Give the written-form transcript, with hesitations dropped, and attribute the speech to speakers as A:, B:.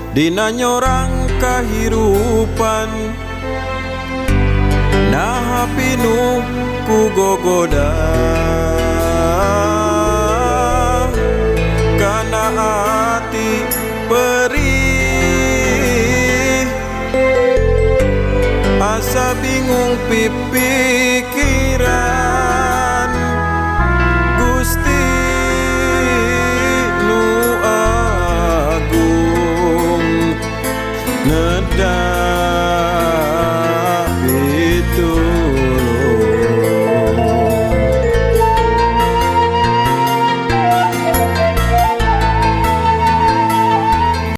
A: dina nyorang kahirupan, nah pinuh ku gogoda kana ati perih, asa bingung pipikiran Gusti nu agung, nedang